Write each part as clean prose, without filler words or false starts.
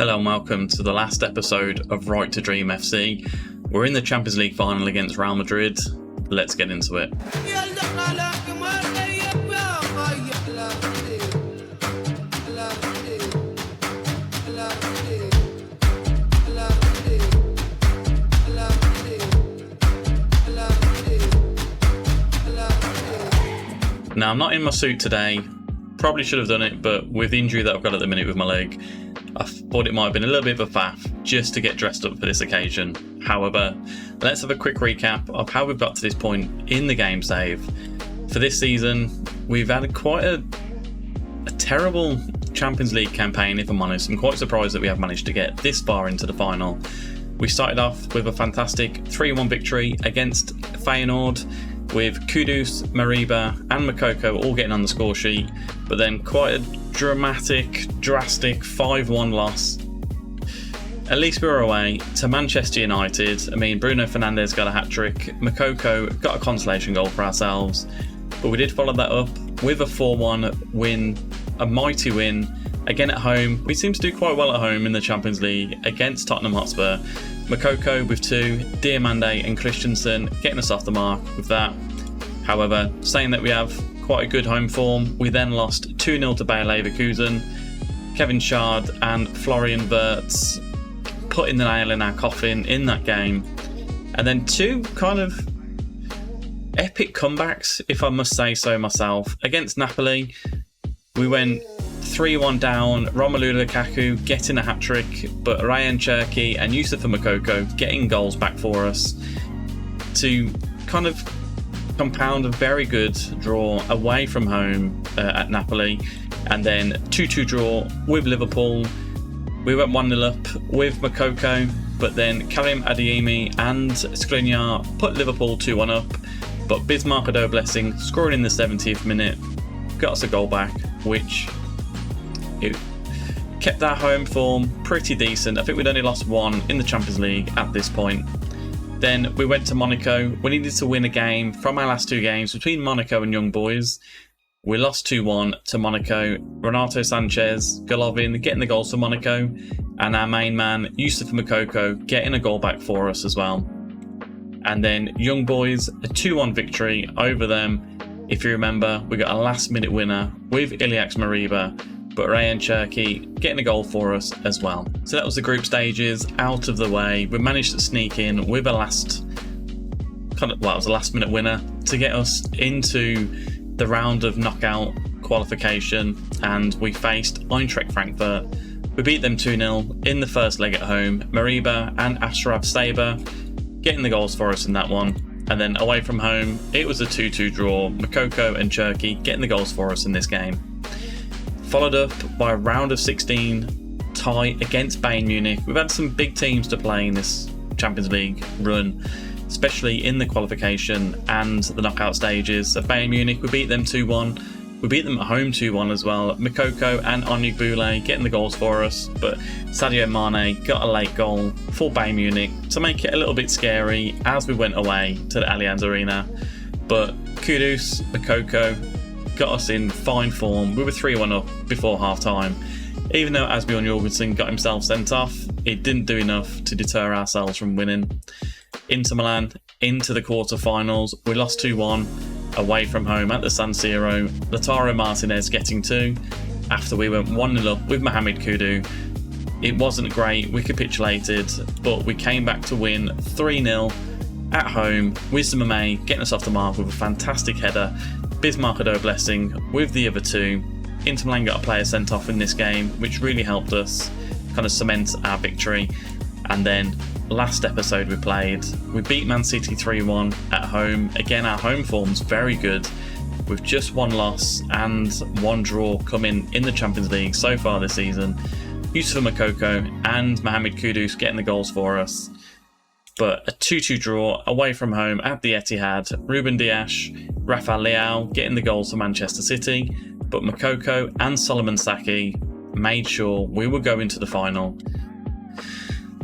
Hello and welcome to the last episode of Right to Dream FC. We're in the Champions League final against Real Madrid. Let's get into it. Now, I'm not in my suit today. Probably should have done it, but with the injury that I've got at the minute with my leg, I thought it might have been a little bit of a faff just to get dressed up for this occasion. However, let's have a quick recap of how we've got to this point in the game save. For this season, we've had quite a terrible Champions League campaign, if I'm honest. I'm quite surprised that we have managed to get this far into the final. We started off with a fantastic 3-1 victory against Feyenoord, with Kudus, Mariba and Makoko all getting on the score sheet, but then quite a drastic 5-1 loss. At least we were away to Manchester United. Bruno Fernandes got a hat-trick, Makoko got a consolation goal for ourselves, but we did follow that up with a 4-1 win, a mighty win, again at home. We seem to do quite well at home in the Champions League against Tottenham Hotspur. Makoko with 2, Diamande and Christensen getting us off the mark with that. However, saying that we have quite a good home form, we then lost 2-0 to Bayer Leverkusen. Kevin Schad and Florian Wirtz putting the nail in our coffin in that game. And then 2 kind of epic comebacks, if I must say so myself. Against Napoli, we went 3-1 down, Romelu Lukaku getting a hat-trick, but Ryan Cherki and Youssoufa Makoko getting goals back for us to kind of compound a very good draw away from home at Napoli, and then 2-2 draw with Liverpool. We went 1-0 up with Makoko, but then Karim Adeyemi and Skriniar put Liverpool 2-1 up, but Bismarck Blessing scoring in the 70th minute got us a goal back, which it kept our home form pretty decent. I think we'd only lost 1 in the Champions League at this point. Then we went to Monaco. We needed to win a game from our last 2 games between Monaco and Young Boys. We lost 2-1 to Monaco. Renato Sanchez, Golovin getting the goals for Monaco, and our main man, Youssoufa Makoko, getting a goal back for us as well. And then Young Boys, a 2-1 victory over them. If you remember, we got a last-minute winner with Iliax Mariba, but Ryan Cherki getting a goal for us as well. So that was the group stages out of the way. We managed to sneak in with a last-minute winner to get us into the round of knockout qualification, and we faced Eintracht Frankfurt. We beat them 2-0 in the first leg at home. Mariba and Ashraf Saber getting the goals for us in that one. And then away from home, it was a 2-2 draw. Makoko and Cherki getting the goals for us in this game. Followed up by a round of 16 tie against Bayern Munich. We've had some big teams to play in this Champions League run, especially in the qualification and the knockout stages. At Bayern Munich, we beat them 2-1. We beat them at home 2-1 as well. Makoko and Onyegbule getting the goals for us, but Sadio Mane got a late goal for Bayern Munich to make it a little bit scary as we went away to the Allianz Arena. But Kudus, Makoko got us in fine form. We were 3-1 up before half-time. Even though Asbjørn Jorgensen got himself sent off, it didn't do enough to deter ourselves from winning. Inter Milan into the quarter-finals. We lost 2-1 away from home at the San Siro. Lautaro Martinez getting 2 after we went 1-0 up with Mohamed Kudus. It wasn't great. We capitulated, but we came back to win 3-0 at home. Wisdom Mame getting us off the mark with a fantastic header. Bismarck Blessing with the other 2. Inter Milan got a player sent off in this game, which really helped us kind of cement our victory. And then last episode we played, we beat Man City 3-1 at home. Again, our home form's very good, with just 1 loss and 1 draw coming in the Champions League so far this season. Youssoufa Makoko and Mohamed Kudus getting the goals for us. But a 2-2 draw away from home at the Etihad. Ruben Dias, Rafael Leao getting the goals for Manchester City, but Makoko and Solomon Saki made sure we were going to the final.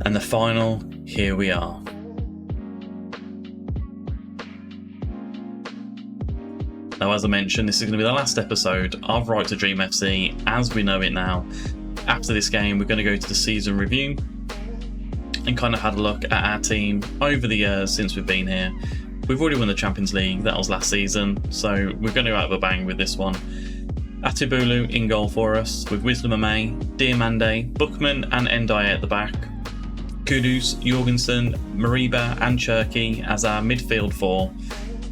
And the final, here we are. Now, as I mentioned, this is going to be the last episode of Right to Dream FC as we know it now. after this game, we're going to go to the season review and kind of had a look at our team over the years since we've been here. We've already won the Champions League, that was last season, so we're going to go out of a bang with this one. Atibulu in goal for us, with Wisdom Ame, Diamande, Bookman and Ndiaye at the back. Kudus, Jorgensen, Mariba and Cherki as our midfield four,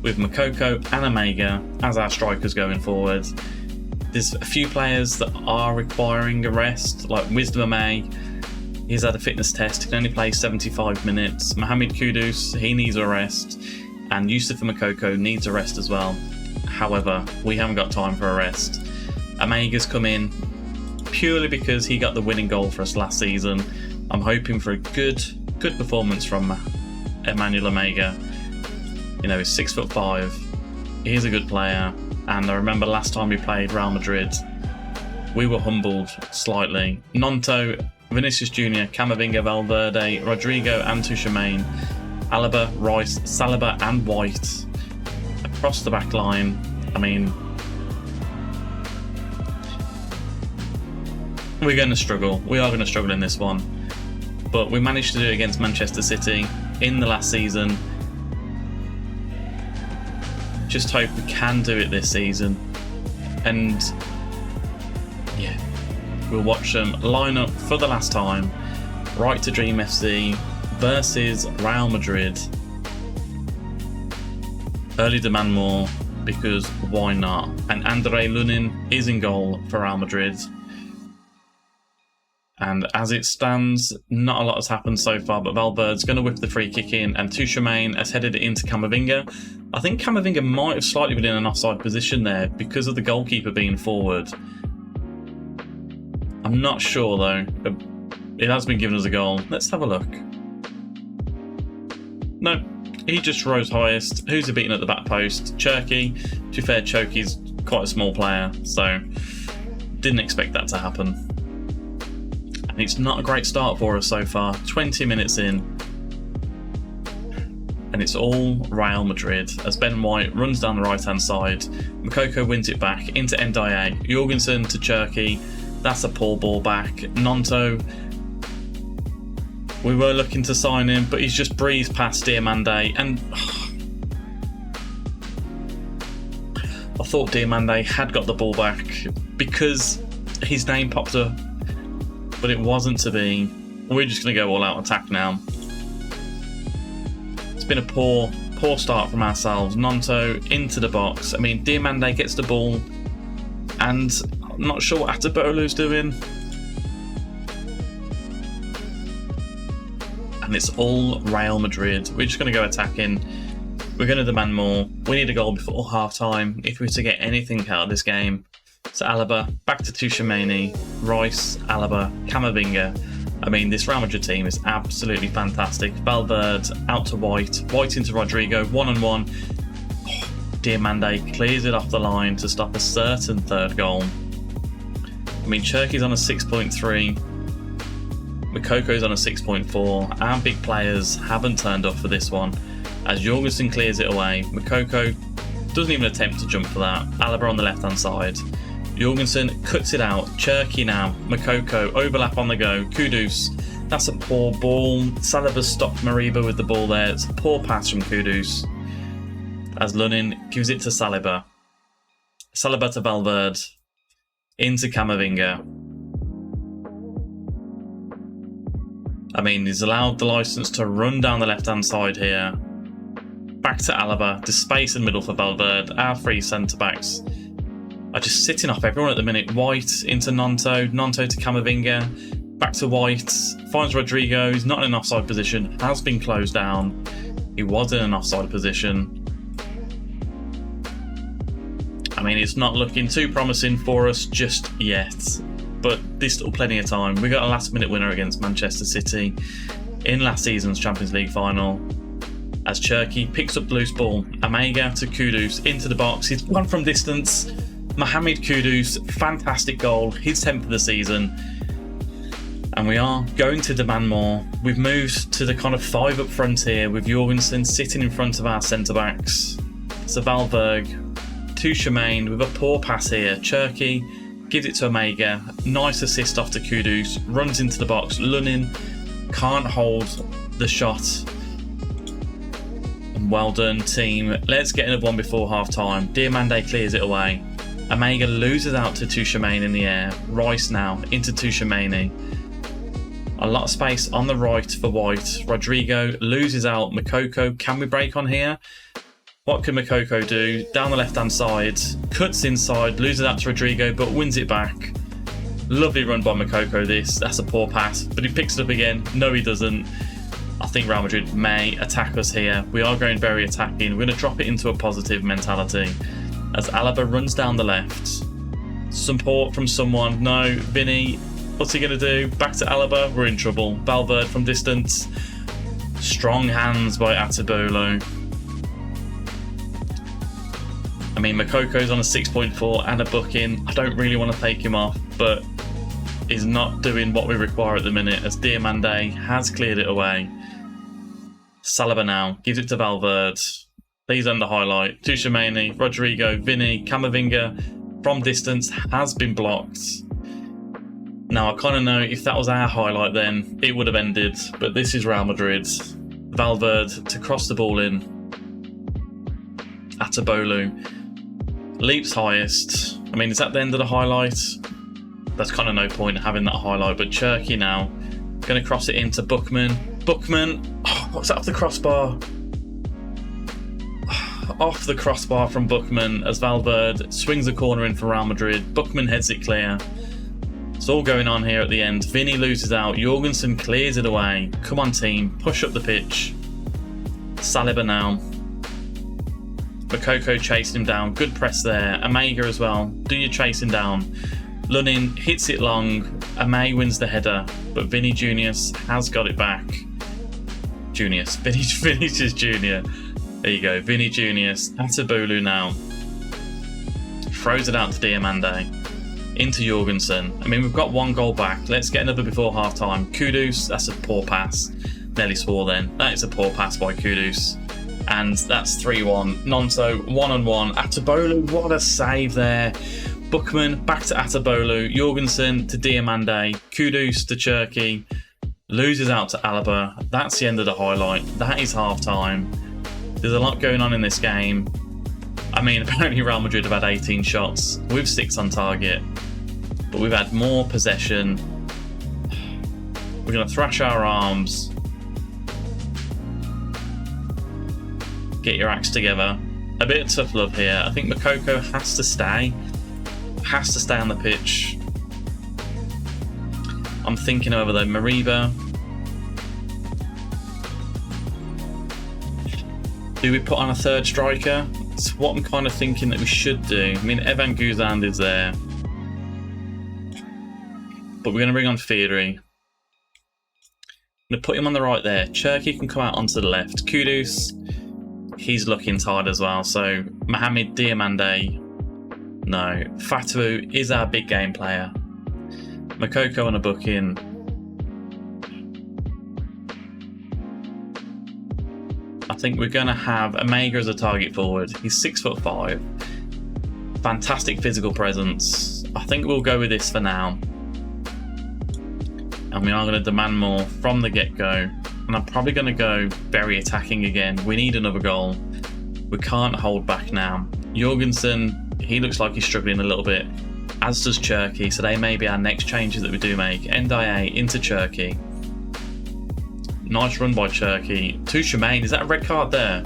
with Makoko and Omega as our strikers going forward. There's a few players that are requiring a rest, like Wisdom Ame. He's had a fitness test, he can only play 75 minutes. Mohamed Kudus, he needs a rest. And Yusufa Makoko needs a rest as well. However, we haven't got time for a rest. Omega's come in purely because he got the winning goal for us last season. I'm hoping for a good performance from Emmanuel Omega. You know, he's 6'5". He's a good player. And I remember last time we played Real Madrid, we were humbled slightly. Nonto, Vinicius Jr., Camavinga, Valverde, Rodrigo and Tuchemain, Alaba, Rice, Saliba and White across the back line. I mean, we're going to struggle. We are going to struggle in this one. But we managed to do it against Manchester City in the last season. Just hope we can do it this season. And yeah, we'll watch them line up for the last time. Right to Dream FC versus Real Madrid. Early demand more, because why not? And Andre Lunin is in goal for Real Madrid. And as it stands, not a lot has happened so far, but Valverde's going to whip the free kick in, and Tuchemain has headed it into Camavinga. I think Camavinga might have slightly been in an offside position there because of the goalkeeper being forward. I'm not sure though. It has been given as a goal. Let's have a look. No, he just rose highest. Who's he beating at the back post? Cherki. To be fair, Cherki's quite a small player, so didn't expect that to happen. And it's not a great start for us so far. 20 minutes in. And it's all Real Madrid as Ben White runs down the right-hand side. Makoko wins it back into Ndiaye. Jorgensen to Cherki. That's a poor ball back. Nonto. We were looking to sign him, but he's just breezed past Diamande, and I thought Diamande had got the ball back because his name popped up, but it wasn't to be. We're just going to go all out attack now. It's been a poor start from ourselves. Nonto into the box. I mean, Diamande gets the ball, and I'm not sure what Atibolu's doing. And it's all Real Madrid. We're just going to go attacking. We're going to demand more. We need a goal before half-time if we're to get anything out of this game. So Alaba, back to Tuchemain, Rice, Alaba, Camavinga. I mean, this Real Madrid team is absolutely fantastic. Valverde out to White. White into Rodrigo, one-on-one. Oh, Diamande clears it off the line to stop a certain third goal. I mean, Cherki's on a 6.3. Makoko's on a 6.4. Our big players haven't turned up for this one, as Jorgensen clears it away. Makoko doesn't even attempt to jump for that. Alaba on the left-hand side. Jorgensen cuts it out. Cherki now. Makoko overlap on the go. Kudus. That's a poor ball. Saliba stopped Mariba with the ball there. It's a poor pass from Kudus, as Lunin gives it to Saliba. Saliba to Valverde. Into Camavinga. I mean, he's allowed the licence to run down the left-hand side here. Back to Alaba. There's space in the middle for Valverde. Our three centre-backs are just sitting off everyone at the minute. White into Nonto. Nonto to Camavinga. Back to White. Finds Rodrigo. He's not in an offside position. Has been closed down. He was in an offside position. I mean, it's not looking too promising for us just yet. But there's still plenty of time. We got a last-minute winner against Manchester City in last season's Champions League final. As Cherki picks up the loose ball. Omega to Kudus into the box. He's won from distance. Mohamed Kudus, fantastic goal. His 10th of the season. And we are going to demand more. We've moved to the kind of 5 up front here with Jorgensen sitting in front of our centre-backs. So Valverde, Tuchemain with a poor pass here. Cherki gives it to Omega. Nice assist off to Kudus. Runs into the box. Lunin can't hold the shot. Well done, team. Let's get another one before half time. Diamande clears it away. Omega loses out to Tuchemane in the air. Rice now into Tuchemane. A lot of space on the right for White. Rodrigo loses out. Makoko, can we break on here? What can Makoko do? Down the left-hand side. Cuts inside, loses out to Rodrigo, but wins it back. Lovely run by Makoko this. That's a poor pass, but he picks it up again. No, he doesn't. I think Real Madrid may attack us here. We are going very attacking. We're going to drop it into a positive mentality as Alaba runs down the left. Support from someone. No, Vinny. What's he going to do? Back to Alaba. We're in trouble. Valverde from distance. Strong hands by Atabolo. I mean, Makoko's on a 6.4 and a booking. I don't really want to take him off, but he's not doing what we require at the minute as Diamande has cleared it away. Saliba now gives it to Valverde. He's under highlight. Tuchemane, Rodrigo, Vinny, Camavinga from distance has been blocked. Now, I kind of know if that was our highlight then, it would have ended. But this is Real Madrid. Valverde to cross the ball in. Atabolu leaps highest. I mean, is that the end of the highlight? There's kind of no point having that highlight. But Cherki now going to cross it into Bookman. Bookman, oh, what's that off the crossbar? Off the crossbar from Bookman as Valverde swings the corner in for Real Madrid. Bookman heads it clear. It's all going on here at the end. Vinny loses out. Jorgensen clears it away. Come on, team. Push up the pitch. Saliba now. Makoko chased him down. Good press there. Omega as well. Do your chasing down. Lunin hits it long. Amay wins the header. But Vinny Junius has got it back. Vinicius Junior. There you go. Vinny Junius. Atabolu now. Throws it out to Diamande. Into Jorgensen. I mean, we've got one goal back. Let's get another before half time. Kudus, that's a poor pass. Nearly swore then. That is a poor pass by Kudus. And that's 3-1. Nonso, 1-on-1. Atabolu, what a save there. Bookman, back to Atabolu. Jorgensen to Diamande. Kudus to Cherki. Loses out to Alaba. That's the end of the highlight. That is half time. There's a lot going on in this game. I mean, apparently Real Madrid have had 18 shots with 6 on target. But we've had more possession. We're going to thrash our arms. Get your acts together. A bit of tough love here. I think Makoko has to stay. Has to stay on the pitch. I'm thinking over though. Mariba. Do we put on a third striker? It's what I'm kind of thinking that we should do. I mean, Evan Guzand is there. But we're going to bring on Fieri. I'm going to put him on the right there. Cherki can come out onto the left. Kudus, he's looking tired as well. So, Mohamed Diamande, no. Fatou is our big game player. Makoko on a booking. I think we're going to have Omega as a target forward. He's 6'5". Fantastic physical presence. I think we'll go with this for now. And we are going to demand more from the get-go. And I'm probably going to go very attacking again. We need another goal. We can't hold back now. Jorgensen, he looks like he's struggling a little bit. As does Cherki. So they may be our next changes that we do make. Ndiaye into Cherki. Nice run by Cherki. Tuchemane, is that a red card there?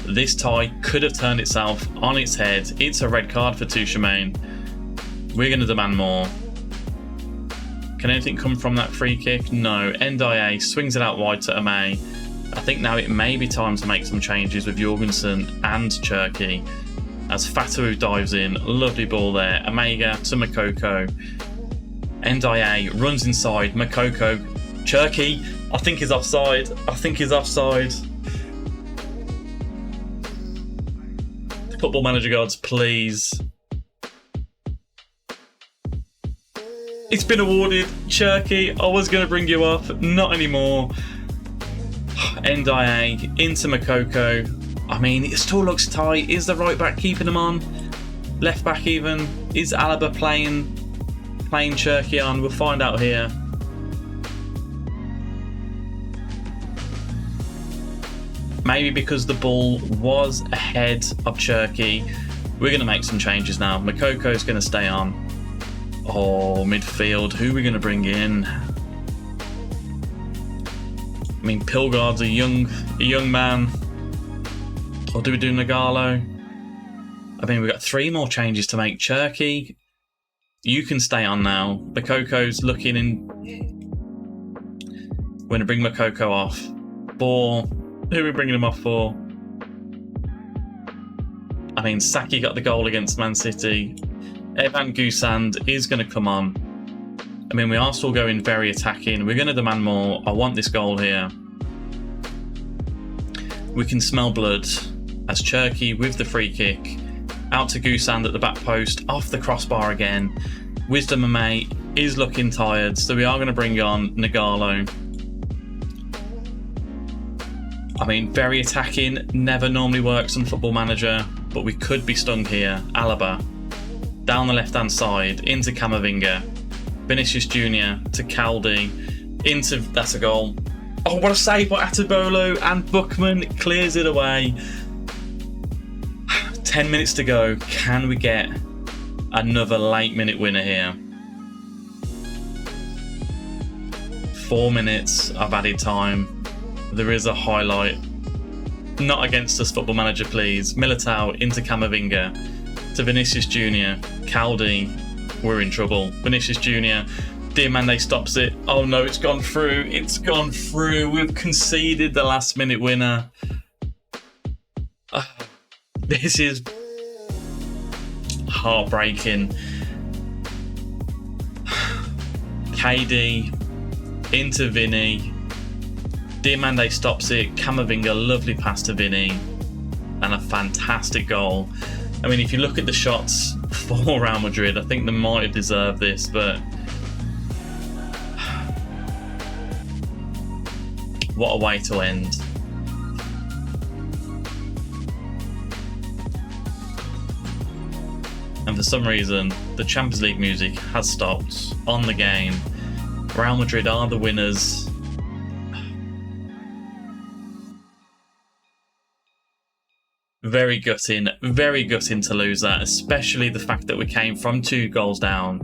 This tie could have turned itself on its head. It's a red card for Tuchemane. We're going to demand more. Can anything come from that free kick? No. Ndiaye swings it out wide to Amay. I think now it may be time to make some changes with Jorgensen and Cherki. As Fatou dives in. Lovely ball there. Omega to Makoko. Ndiaye runs inside. Makoko. Cherki, I think he's offside. Football Manager gods, please. It's been awarded. Cherki, I was going to bring you up. Not anymore. Ndiaye into Makoko. I mean, it still looks tight. Is the right back keeping him on? Left back even? Is Alaba playing Cherki on? We'll find out here. Maybe because the ball was ahead of Cherki. We're going to make some changes now. Mokoko's going to stay on. Oh, midfield. Who are we going to bring in? I mean, Pilgard's a young man. Or do we do Nagalo? I mean, we've got 3 more changes to make. Cherki, you can stay on now. Mokoko's looking in. We're going to bring Mokoko off. For who are we bringing him off for? I mean, Saki got the goal against Man City. Evan Gusand is going to come on. I mean, we are still going very attacking. We're going to demand more. I want this goal here. We can smell blood as Cherki with the free kick. Out to Gusand at the back post. Off the crossbar again. Wisdom Mame is looking tired. So we are going to bring on Nagalo. I mean, very attacking. Never normally works on Football Manager. But we could be stung here. Alaba. Down the left-hand side. Into Camavinga. Vinicius Jr. to Caldi. Into... That's a goal. Oh, what a save by Atabolo. And Bookman clears it away. 10 minutes to go. Can we get another late-minute winner here? 4 minutes of added time. There is a highlight. Not against us, Football Manager, please. Militao into Camavinga. To Vinicius Jr. Caldi. We're in trouble. Vinicius Jr. Diamande stops it. Oh no, it's gone through. It's gone through. We've conceded the last minute winner. This is heartbreaking. KD into Vinny. Diamande stops it. Camavinga, lovely pass to Vinny. And a fantastic goal. I mean, if you look at the shots for Real Madrid, I think they might have deserved this, but what a way to end. And for some reason, the Champions League music has stopped on the game. Real Madrid are the winners. Very gutting to lose that, especially the fact that we came from 2 goals down.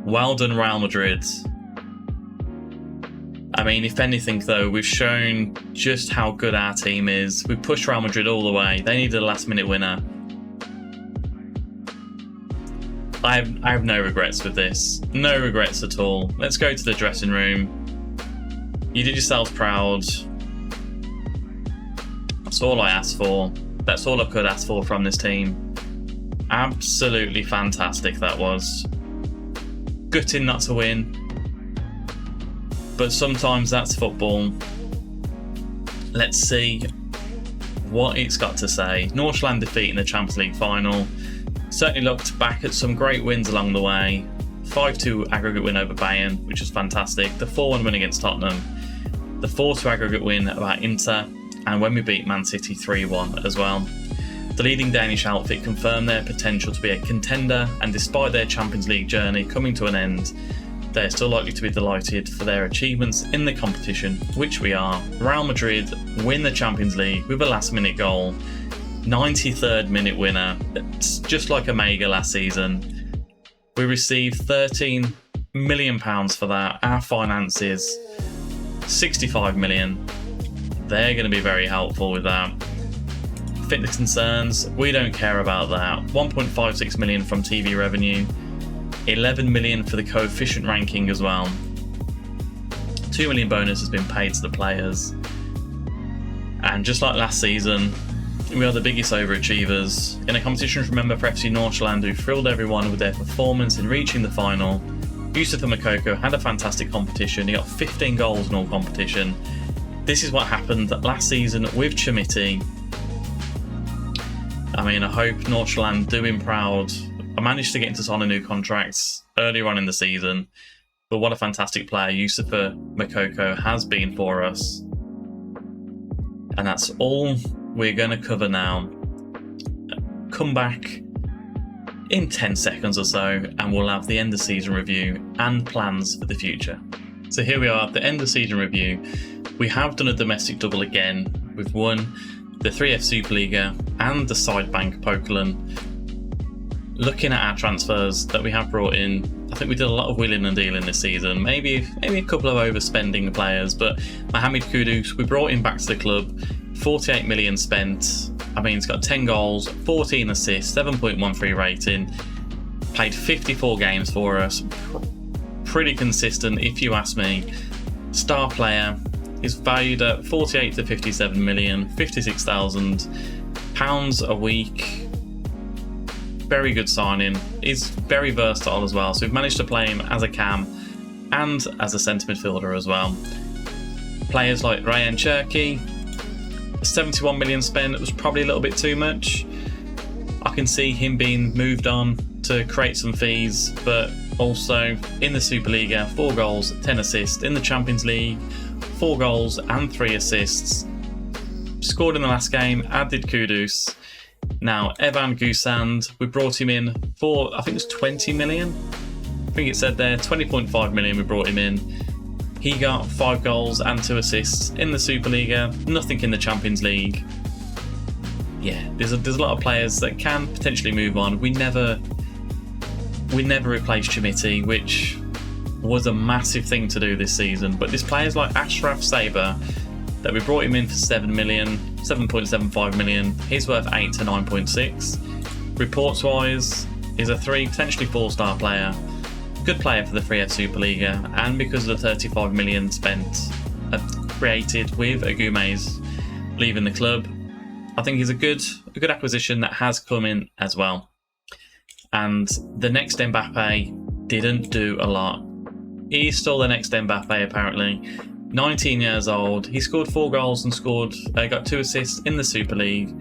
Well done, Real Madrid. I mean, if anything though, we've shown just how good our team is. We pushed Real Madrid all the way. They needed a last minute winner. I have no regrets with this. No regrets at all. Let's go to the dressing room. You did yourselves proud. That's all I asked for. That's all I could ask for from this team. Absolutely fantastic that was. Gutting not to win. But sometimes that's football. Let's see what it's got to say. Nordsjælland defeat in the Champions League final. Certainly looked back at some great wins along the way. 5-2 aggregate win over Bayern, which was fantastic. The 4-1 win against Tottenham. The 4-2 aggregate win about Inter. And when we beat Man City 3-1 as well. The leading Danish outfit confirmed their potential to be a contender, and despite their Champions League journey coming to an end, they're still likely to be delighted for their achievements in the competition, which we are. Real Madrid win the Champions League with a last minute goal. 93rd minute winner. It's just like Omega last season. We received £13 million for that. Our finances, 65 million. They're going to be very helpful with that. Fitness concerns, we don't care about that. 1.56 million from TV revenue. 11 million for the coefficient ranking as well. 2 million bonus has been paid to the players. And just like last season, we are the biggest overachievers. In a competition to remember for FC Nordsjælland, who thrilled everyone with their performance in reaching the final. Yusufa Moukoko had a fantastic competition. He got 15 goals in all competition. This is what happened last season with Chamiti. I mean, I hope Nordsjælland do him proud. I managed to get into sign a new contracts earlier on in the season, but what a fantastic player Yusufa Moukoko has been for us. And that's all we're going to cover now. come back in 10 seconds or so, and we'll have the end of season review and plans for the future. So here we are at the end of season review. We have done a domestic double again. We've won the 3F Superliga and the Sidebank Pokerland. Looking at our transfers that we have brought in, I think we did a lot of wheeling and dealing this season. Maybe a couple of overspending players, but Mohamed Kudus, we brought him back to the club. 48 million spent. I mean, he's got 10 goals, 14 assists, 7.13 rating. Played 54 games for us. Pretty consistent, if you ask me. Star player is valued at 48 to 57 million, £56,000 a week. Very good signing. He's very versatile as well, so we've managed to play him as a cam and as a centre midfielder as well. Players like Ryan Cherky, 71 million spent was probably a little bit too much. I can see him being moved on to create some fees, but also in the Superliga, 4 goals, 10 assists. In the Champions League, 4 goals and 3 assists. Scored in the last game, added Kudus. Now, Evan Gusand, we brought him in for, I think it was 20 million. I think it said there, 20.5 million we brought him in. He got 5 goals and 2 assists in the Superliga, nothing in the Champions League. Yeah, there's a lot of players that can potentially move on. We never replaced Chimiti, which was a massive thing to do this season. But there's players like Ashraf Saber that we brought him in for 7 million, 7.75 million. He's worth 8 to 9.6. Reports wise, he's a 3, potentially 4-star player. Good player for the 3F Superliga, and because of the 35 million spent created with Agume's leaving the club, I think he's a good acquisition that has come in as well. And the next Mbappe didn't do a lot. He's still the next Mbappe apparently. 19 years old. He scored 4 goals and got 2 assists in the Super League.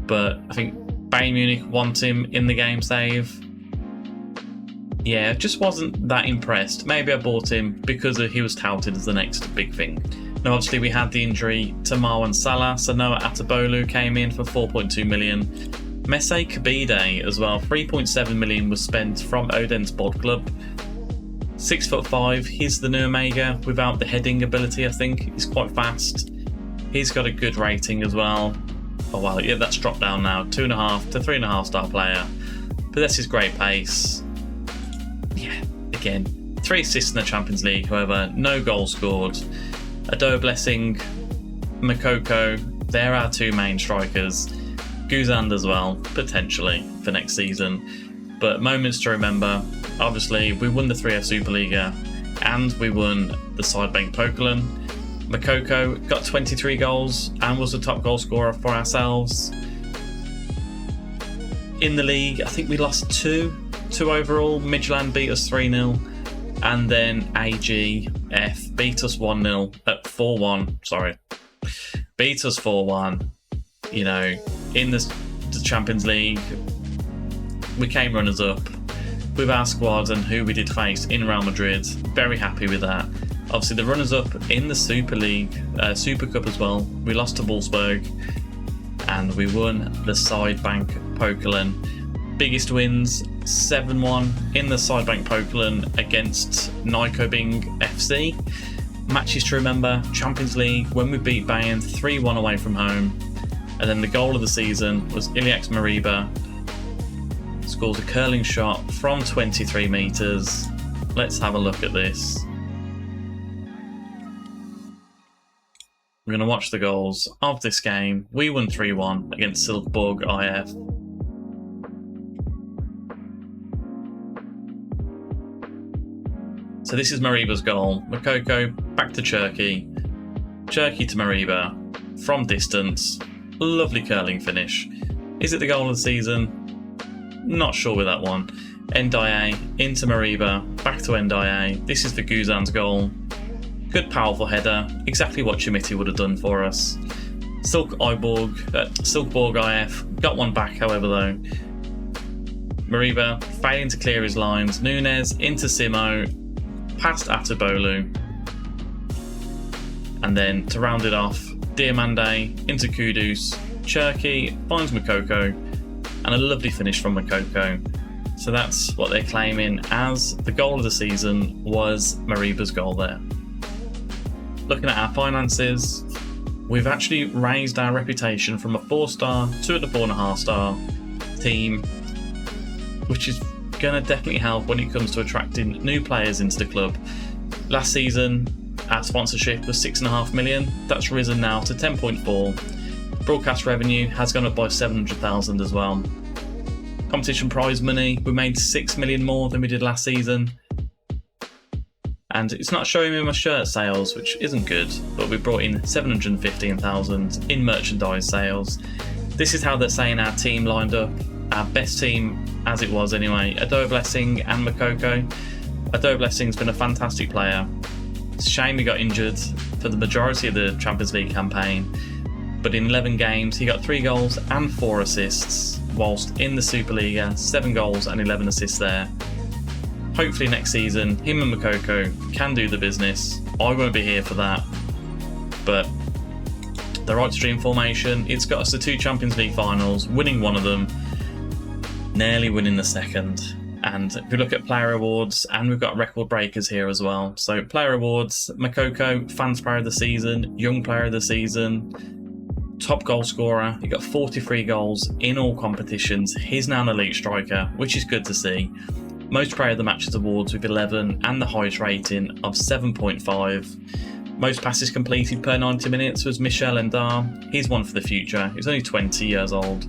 But I think Bayern Munich want him in the game save. Yeah, just wasn't that impressed. Maybe I bought him because he was touted as the next big thing. Now, obviously, we had the injury to Marwan Salah, so Noah Atabolu came in for 4.2 million. Messe Kabide as well, 3.7 million was spent from Odense Bod Club. 6'5", he's the new Omega without the heading ability, I think. He's quite fast. He's got a good rating as well. Oh, well, yeah, that's dropped down now. 2.5 to 3.5 star player. Possesses great pace. Yeah, again, 3 assists in the Champions League, however, no goals scored. Ado Blessing, Makoko, they're our 2 main strikers. Guzand as well, potentially, for next season. But moments to remember, obviously, we won the 3F Superliga and we won the Sidebank Pokerland. Makoko got 23 goals and was the top goal scorer for ourselves. In the league, I think we lost 2 overall. Midtjylland beat us 3-0, and then AGF beat us 1-0 at 4-1. Sorry, beat us 4-1. You know, in the Champions League, we came runners up with our squad and who we did face in Real Madrid. Very happy with that. Obviously, the runners up in the Super League, Super Cup as well. We lost to Wolfsburg, and we won the Sidebank Pokerland. Biggest wins, 7-1 in the Sidebank Pokerland against Nykobing FC. Matches to remember, Champions League, when we beat Bayern 3-1 away from home. And then the goal of the season was Iliax Mariba. Scores a curling shot from 23 metres. Let's have a look at this. We're going to watch the goals of this game. We won 3-1 against Silkeborg IF. So this is Mariba's goal. Makoko back to Cherky. Cherky to Mariba from distance. Lovely curling finish. Is it the goal of the season? Not sure with that one. Ndiaye into Mariba, back to Ndiaye. This is the Guzan's goal. Good powerful header. Exactly what Chimiti would have done for us. Silkeborg IF got one back, however, though. Mariba failing to clear his lines. Nunes into Simo. Past Atabolu, and then to round it off, Diamande into Kudus. Cherky finds Makoko, and a lovely finish from Makoko. So that's what they're claiming as the goal of the season was Mariba's goal there. Looking at our finances, we've actually raised our reputation from a 4-star to a 4.5-star team, which is going to definitely help when it comes to attracting new players into the club. Last season, our sponsorship was 6.5 million. That's risen now to 10.4. Broadcast revenue has gone up by 700,000 as well. Competition prize money, we made 6 million more than we did last season. And it's not showing me my shirt sales, which isn't good, but we brought in 715,000 in merchandise sales. This is how they're saying our team lined up. Our best team, as it was anyway, Ado Blessing and Makoko. Ado Blessing's been a fantastic player. It's a shame he got injured for the majority of the Champions League campaign, but in 11 games he got 3 goals and 4 assists, whilst in the Superliga, 7 goals and 11 assists there. Hopefully next season, him and Makoko can do the business. I won't be here for that, but the right stream formation, it's got us to 2 Champions League finals, winning one of them, nearly winning the second. And if we look at player awards, and we've got record breakers here as well. So player awards, Makoko, fans player of the season, young player of the season, top goal scorer. He got 43 goals in all competitions. He's now an elite striker, which is good to see. Most player of the matches awards with 11 and the highest rating of 7.5. Most passes completed per 90 minutes was Michel Endar. He's one for the future. He's only 20 years old.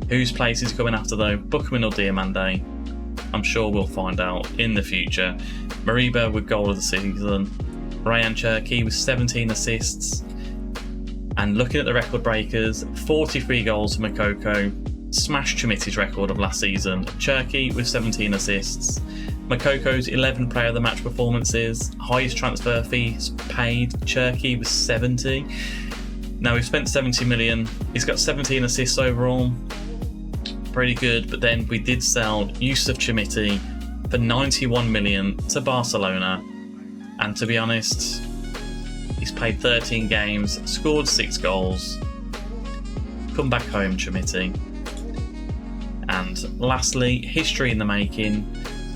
Whose place is coming after though? Bookman or Diamande? I'm sure we'll find out in the future. Mariba with goal of the season. Ryan Cherki with 17 assists. And looking at the record breakers, 43 goals for Makoko. Smashed Chumiti's record of last season. Cherki with 17 assists. Makoko's 11 player of the match performances. Highest transfer fees paid. Cherki with 70. Now we've spent 70 million. He's got 17 assists overall. Pretty good, but then we did sell Yusuf Chumiti for 91 million to Barcelona, and to be honest, he's played 13 games, scored 6 goals. Come back home, Chumiti. And lastly, history in the making.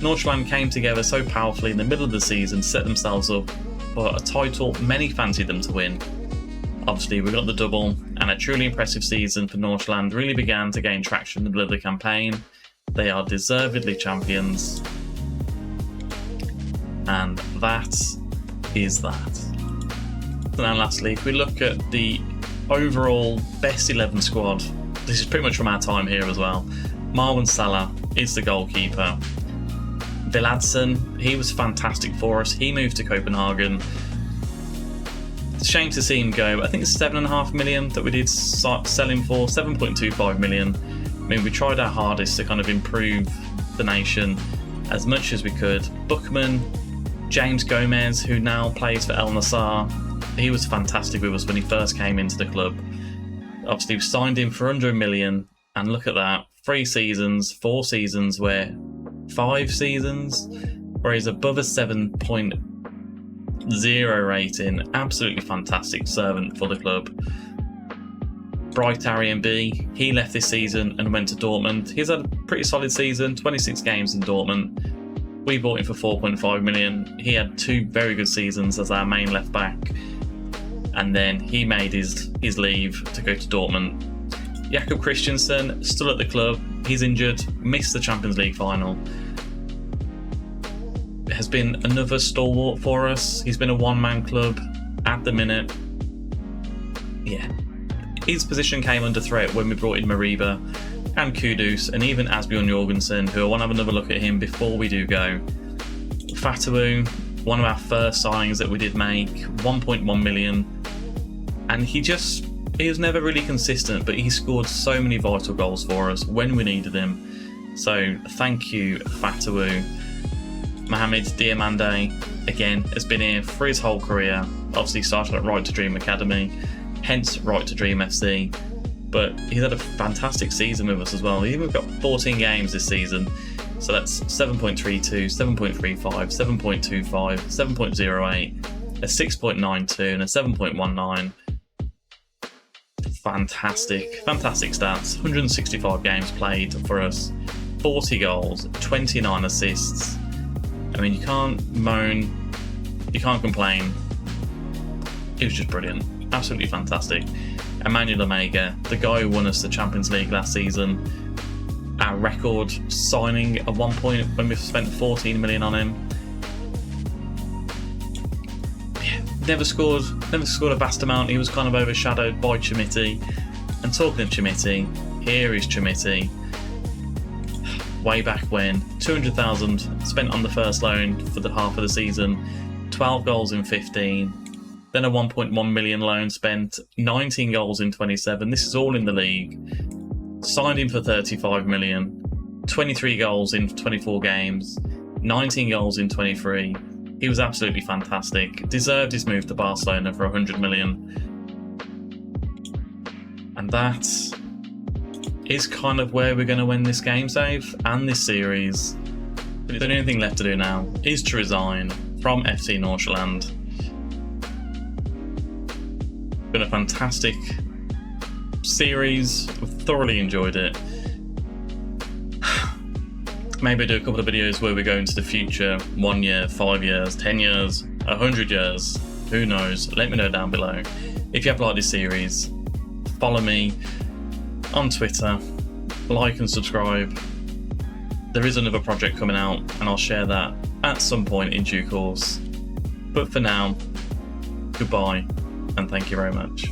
Nordsjælland came together so powerfully in the middle of the season to set themselves up for a title many fancied them to win. Obviously, we got the double, and a truly impressive season for Nordsjælland really began to gain traction in the middle of the campaign. They are deservedly champions. And that is that. So now lastly, if we look at the overall best 11 squad, this is pretty much from our time here as well. Marwan Salah is the goalkeeper. Viladsen, he was fantastic for us. He moved to Copenhagen. It's a shame to see him go. I think it's 7.5 million that we did sell him for, 7.25 million. I mean, we tried our hardest to kind of improve the nation as much as we could. Bookman, James Gomez, who now plays for El Nassr, he was fantastic with us when he first came into the club. Obviously, we signed him for under $1 million, and look at that, 3 seasons, 4 seasons, where 5 seasons, where he's above a 7.0 rating. Absolutely fantastic servant for the club. Bright Arian B, he left this season and went to Dortmund. He's had a pretty solid season, 26 games in Dortmund. We bought him for 4.5 million. He had 2 very good seasons as our main left back, and then he made his leave to go to Dortmund. Jakob Christensen still at the club. He's injured, missed the Champions League final. Has been another stalwart for us. He's been a one-man club at the minute. Yeah, his position came under threat when we brought in Mariba and Kudus, and even Asbjørn Jorgensen, who I want to have another look at him before we do go. Fatawu, one of our first signings that we did make, 1.1 million, and he was never really consistent, but he scored so many vital goals for us when we needed him. So thank you, Fatawu. Mohamed Diamande, again, has been here for his whole career. Obviously started at Right to Dream Academy, hence Right to Dream FC. But he's had a fantastic season with us as well. We've got 14 games this season. So that's 7.32, 7.35, 7.25, 7.08, a 6.92 and a 7.19. fantastic stats. 165 games played for us, 40 goals, 29 assists. I mean, you can't moan, you can't complain. It was just brilliant, absolutely fantastic. Emmanuel Omega, the guy who won us the Champions League last season, our record signing at one point when we spent 14 million on him. Never scored a vast amount. He was kind of overshadowed by Chimiti. And talking of Chimiti, here is Chimiti. Way back when, 200,000 spent on the first loan for the half of the season, 12 goals in 15, then a 1.1 million loan spent, 19 goals in 27. This is all in the league. Signed him for 35 million, 23 goals in 24 games, 19 goals in 23. He was absolutely fantastic. Deserved his move to Barcelona for 100 million. And that is kind of where we're going to win this game save and this series. The only thing left to do now is to resign from FC Nordsjælland. Been a fantastic series. I've thoroughly enjoyed it. Maybe do a couple of videos where we go into the future, 1 year, 5 years, 10 years, 100 years, who knows. Let me know down below. If you have liked this series, follow me on Twitter, like and subscribe. There is another project coming out and I'll share that at some point in due course. But for now, goodbye and thank you very much.